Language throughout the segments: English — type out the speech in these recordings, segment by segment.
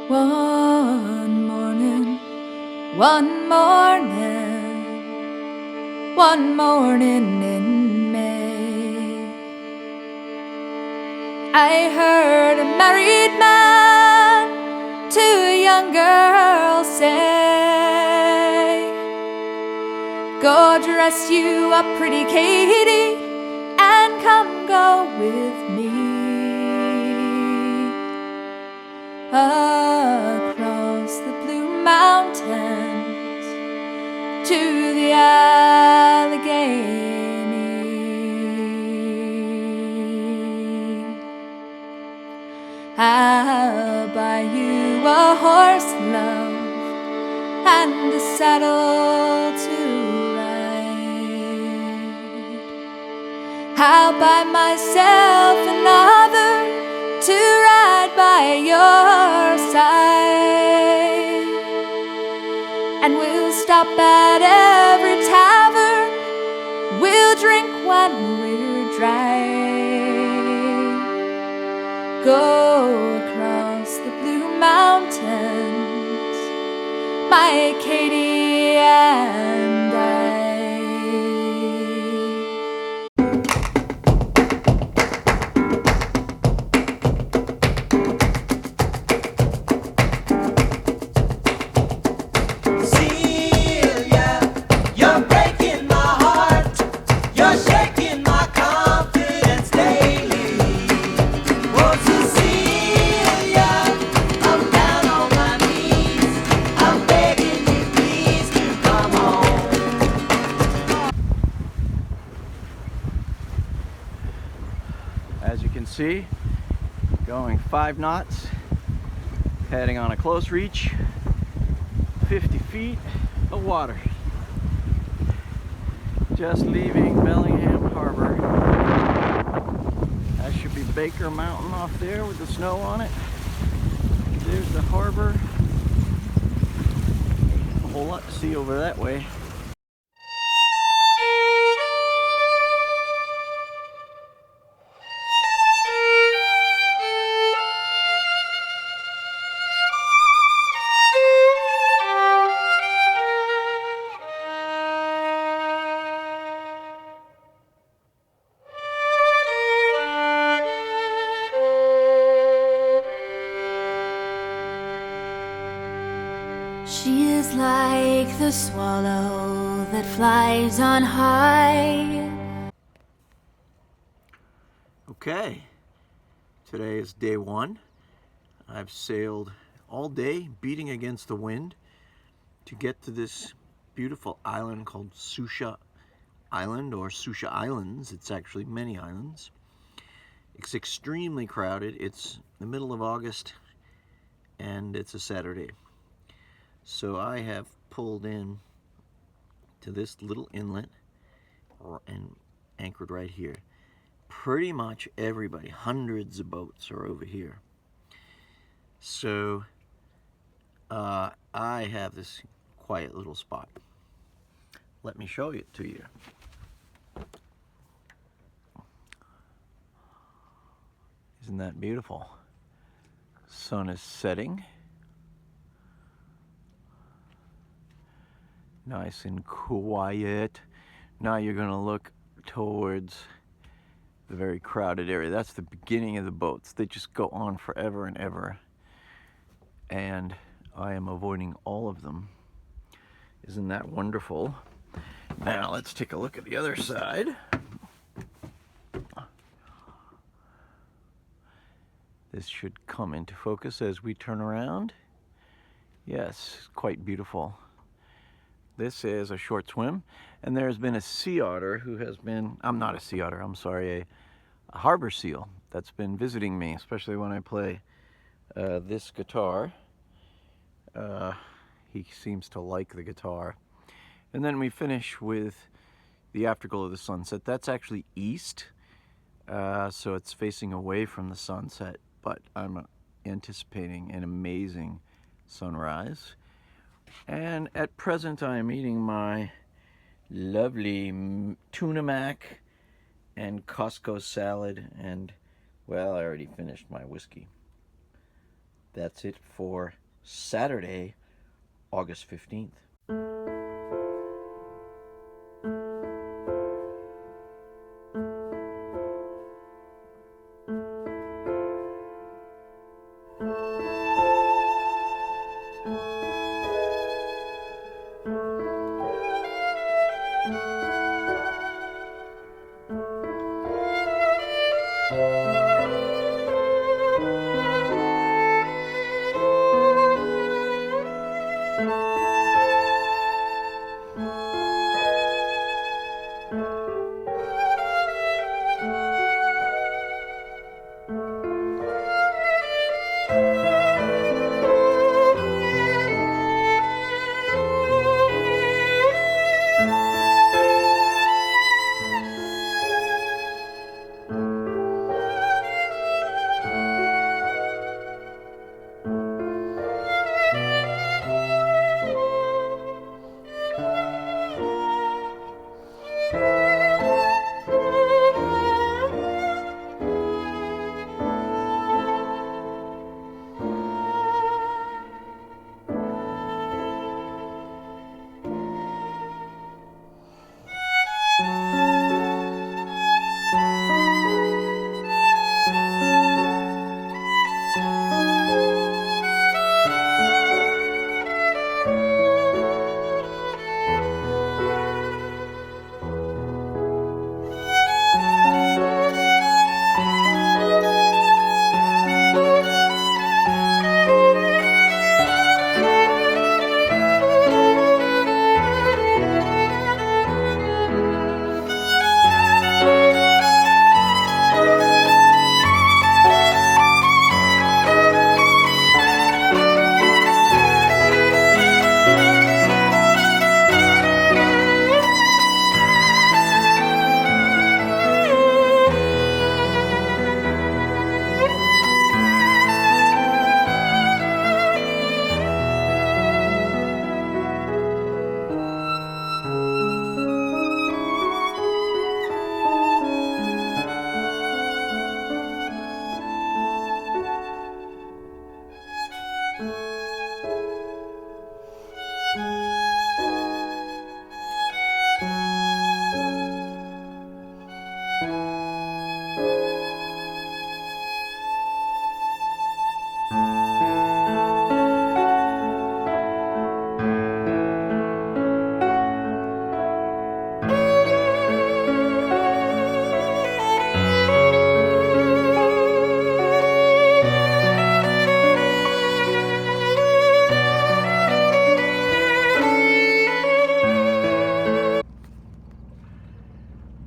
One morning, one morning, one morning in May, I heard a married man to a young girl say, "Go dress you up, pretty Katie, and come go with me across the blue mountains to the Allegheny. I'll buy you a horse, love, and a saddle to ride. I'll buy myself another to ride by your side, and we'll stop at every tavern, we'll drink when we're dry. Go across the blue mountains, my Katie and I. As you can see, going 5 knots, heading on a close reach, 50 feet of water. Just leaving Bellingham Harbor. That should be Baker Mountain off there with the snow on it. There's the harbor. A whole lot to see over that way. She is like the swallow that flies on high. Okay, today is day 1. I've sailed all day, beating against the wind, to get to this beautiful island called Susha Island, or Susha Islands. It's actually many islands. It's extremely crowded. It's the middle of August and it's a Saturday. So I have pulled in to this little inlet and anchored right here. Pretty much everybody, hundreds of boats are over here. So I have this quiet little spot. Let me show it to you. Isn't that beautiful? Sun is setting. Nice and quiet. Now you're going to look towards the very crowded area. That's the beginning of the boats. They just go on forever and ever. And I am avoiding all of them. Isn't that wonderful? Now let's take a look at the other side. This should come into focus as we turn around. Yes, quite beautiful. This is a short swim, and there's been a sea otter who has been, I'm not a sea otter, I'm sorry, a harbor seal that's been visiting me, especially when I play this guitar. He seems to like the guitar. And then we finish with the afterglow of the sunset. That's actually east, so it's facing away from the sunset, but I'm anticipating an amazing sunrise. And at present I am eating my lovely tuna mac and Costco salad, and well, I already finished my whiskey. That's it for Saturday, August 15th.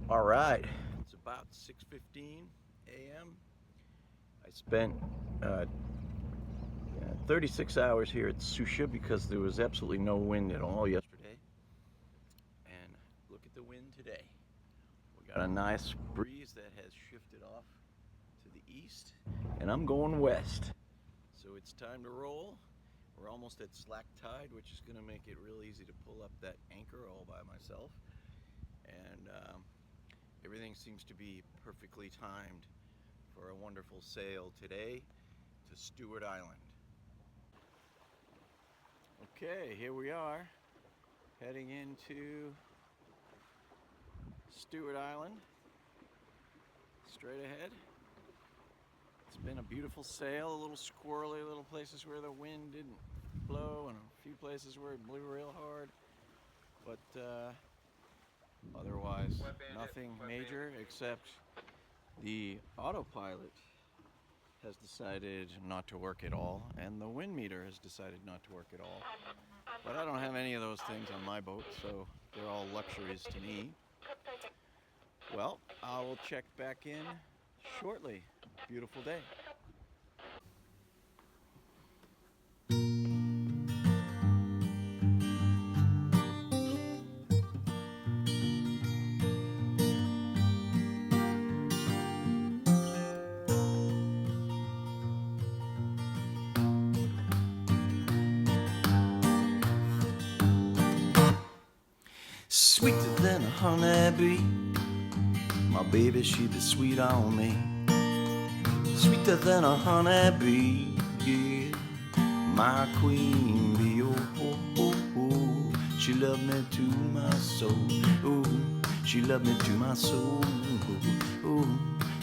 All right, it's about 6:15 a.m. I spent 36 hours here at Susha because there was absolutely no wind at all yesterday. And look at the wind today. We got a nice breeze that has shifted off to the east, and I'm going west. So it's time to roll. We're almost at slack tide, which is going to make it real easy to pull up that anchor all by myself. And everything seems to be perfectly timed for a wonderful sail today to Stewart Island. Okay, here we are, heading into Stewart Island, straight ahead. It's been a beautiful sail, a little squirrely, little places where the wind didn't blow, and a few places where it blew real hard, but otherwise nothing major except the autopilot has decided not to work at all, and the wind meter has decided not to work at all. But I don't have any of those things on my boat, so they're all luxuries to me. Well, I will check back in shortly. Beautiful day. Sweeter than a honeybee, my baby, she be sweet on me. Sweeter than a honeybee, give my queen bee. Oh, oh, oh, oh. She loved me to my soul. Oh, she loved me to my soul. Oh,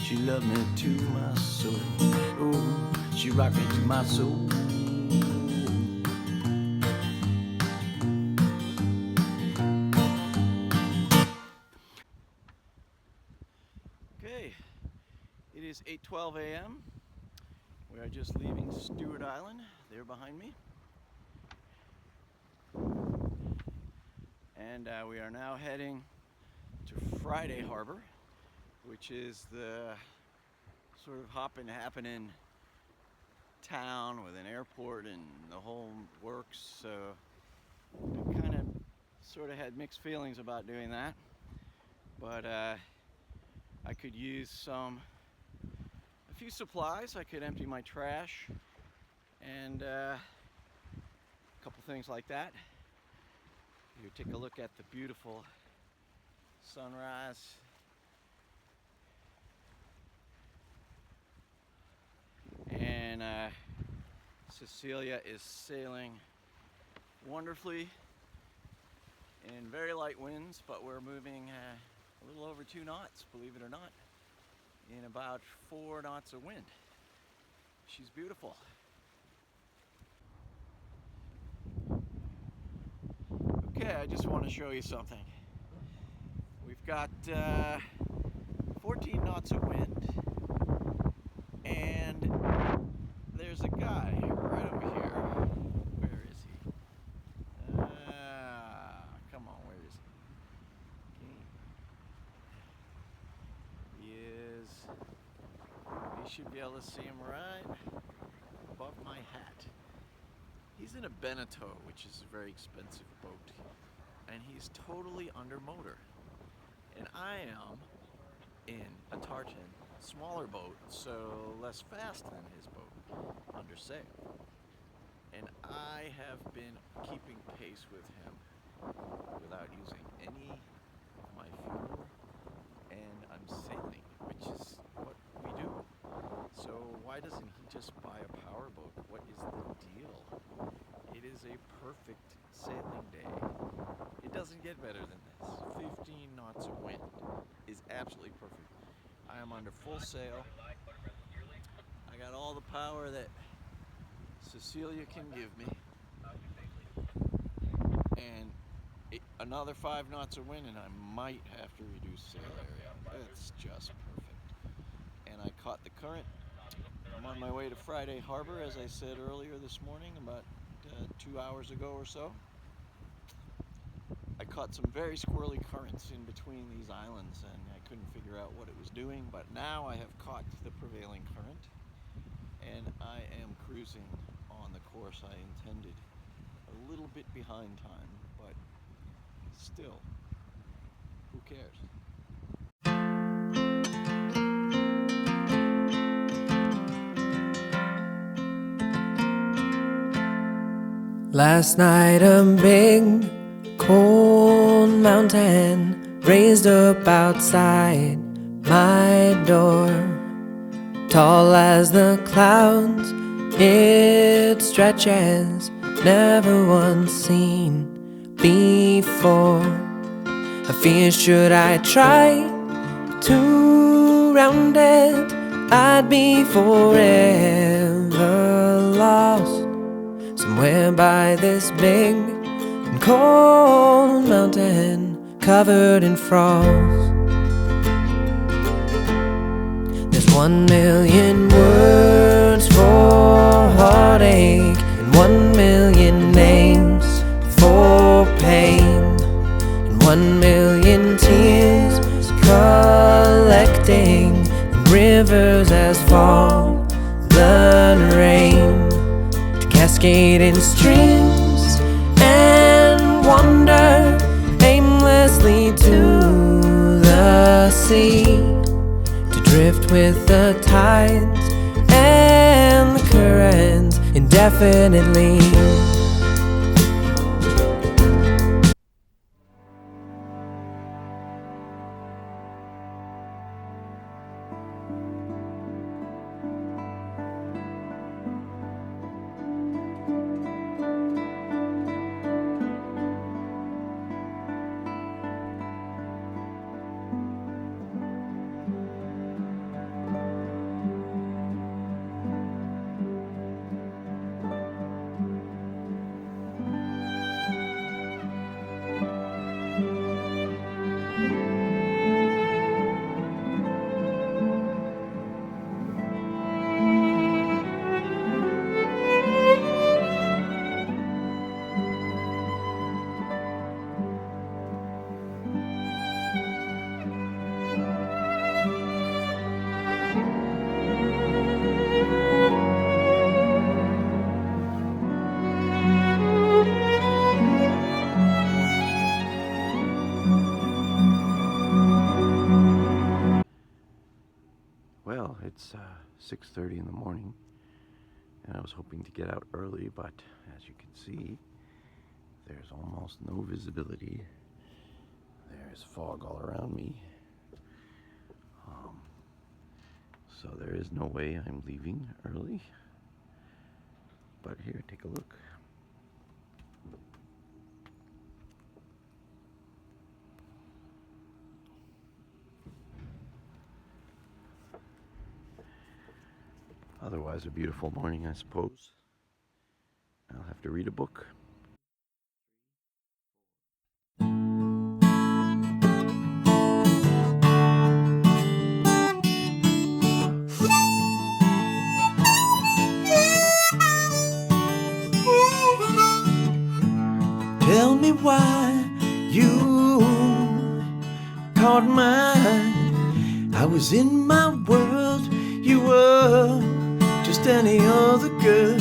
she loved me to my soul. Oh, she rocked me to my soul. Okay, it is 8:12 a.m. We are just leaving Stewart Island, there behind me. And we are now heading to Friday Harbor, which is the sort of hoppin' happening town with an airport and the whole works. So I kind of sort of had mixed feelings about doing that, but I could use a few supplies. I could empty my trash and a couple things like that. You take a look at the beautiful sunrise. And Cecilia is sailing wonderfully in very light winds, but we're moving a little over 2 knots, believe it or not, in about 4 knots of wind. She's beautiful. Okay, I just want to show you something. We've got 14 knots of wind, and there's a guy right over here. Where is he? Come on, where is he? He is. You should be able to see him right above my hat. He's in a Beneteau, which is a very expensive boat, and he's totally under motor. And I am in a Tartan, smaller boat, so less fast than his boat, under sail. And I have been keeping pace with him without using any of my fuel, and I'm sailing, which is what we do. So why doesn't he just buy a powerboat? What is the deal? It is a perfect sailing day. It doesn't get better than this. 15 knots of wind is absolutely perfect. I am under full sail. I got all the power that Cecilia can give me. And another 5 knots of wind and I might have to reduce sail area. It's just perfect. And I caught the current. I'm on my way to Friday Harbor, as I said earlier this morning, about 2 hours ago or so. I caught some very squirrely currents in between these islands and I couldn't figure out what it was doing, but now I have caught the prevailing current and I am cruising on the course I intended. A little bit behind time, but still, who cares? Last night a big cold mountain raised up outside my door. Tall as the clouds, it stretches, never once seen before. I fear should I try to round it, I'd be forever lost somewhere by this big and cold mountain covered in frost. There's 1,000,000 words for heartache and 1,000,000 names for pain, and 1,000,000 tears collecting in rivers as fall the rain, cascade in streams and wander aimlessly to the sea, to drift with the tides and the currents indefinitely. Well, it's 6:30 in the morning, and I was hoping to get out early, but as you can see, there's almost no visibility. There's fog all around me. So there is no way I'm leaving early. But here, take a look. Otherwise, a beautiful morning, I suppose. I'll have to read a book. Tell me why you caught my eye. I was in my world, you were just any other girl.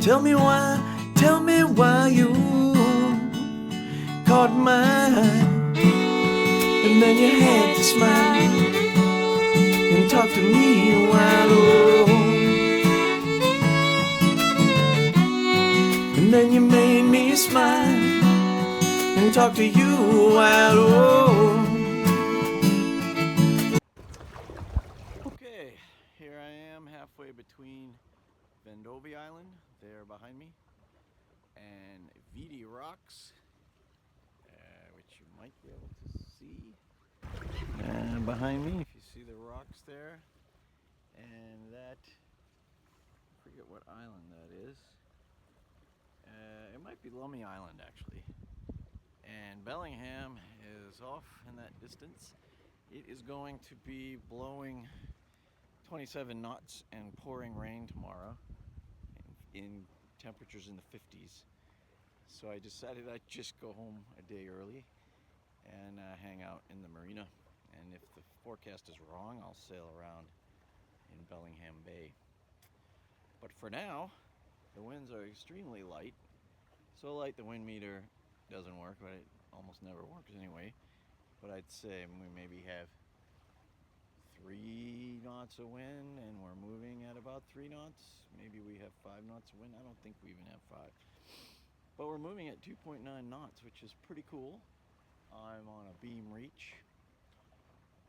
Tell me why you caught my eye. And then you had to smile and talk to me a while. Oh. And then you made me smile and talk to you a while. Oh. Okay, here I am halfway between Vandovi Island, there behind me, and Viti Rocks, which you might be able to see. And behind me, if you see the rocks there, and that, I forget what island that is. It might be Lummi Island, actually. And Bellingham is off in that distance. It is going to be blowing 27 knots and pouring rain tomorrow in temperatures in the 50s. So I decided I'd just go home a day early and hang out in the marina. And if the forecast is wrong, I'll sail around in Bellingham Bay. But for now, the winds are extremely light. So light the wind meter doesn't work, but it almost never works anyway. But I'd say we maybe have 3 knots of wind, and we're moving at about 3 knots. Maybe we have 5 knots of wind. I don't think we even have 5. But we're moving at 2.9 knots, which is pretty cool. I'm on a beam reach,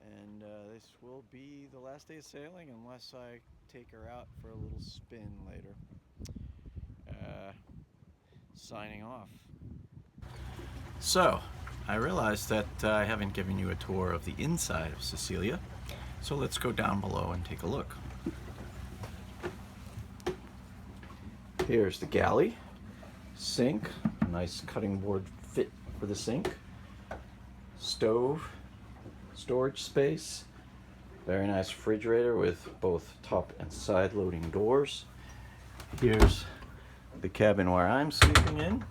and this will be the last day of sailing unless I take her out for a little spin later. Signing off. So, I realized that I haven't given you a tour of the inside of Sicilia, so let's go down below and take a look. Here's the galley, sink, nice cutting board fit for the sink, stove, storage space, very nice refrigerator with both top and side loading doors. Here's the cabin where I'm sleeping in.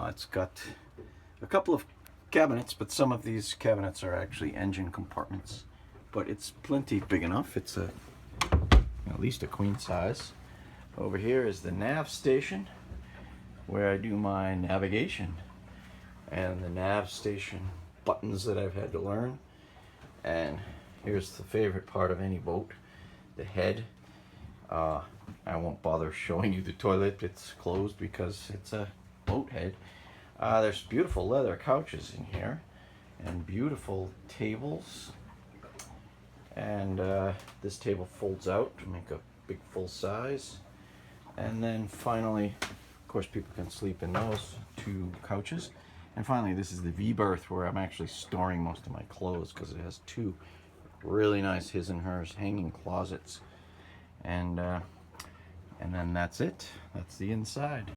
It's got a couple of cabinets, but some of these cabinets are actually engine compartments. But it's plenty big enough. It's at least a queen size. Over here is the nav station, where I do my navigation and the nav station buttons that I've had to learn. And here's the favorite part of any boat, the head. I won't bother showing you the toilet, it's closed because it's a boat head. There's beautiful leather couches in here and beautiful tables, and this table folds out to make a big full size. And then finally, of course, people can sleep in those 2 couches. And finally, this is the V-berth where I'm actually storing most of my clothes, because it has 2 really nice his and hers hanging closets. And then that's it. That's the inside.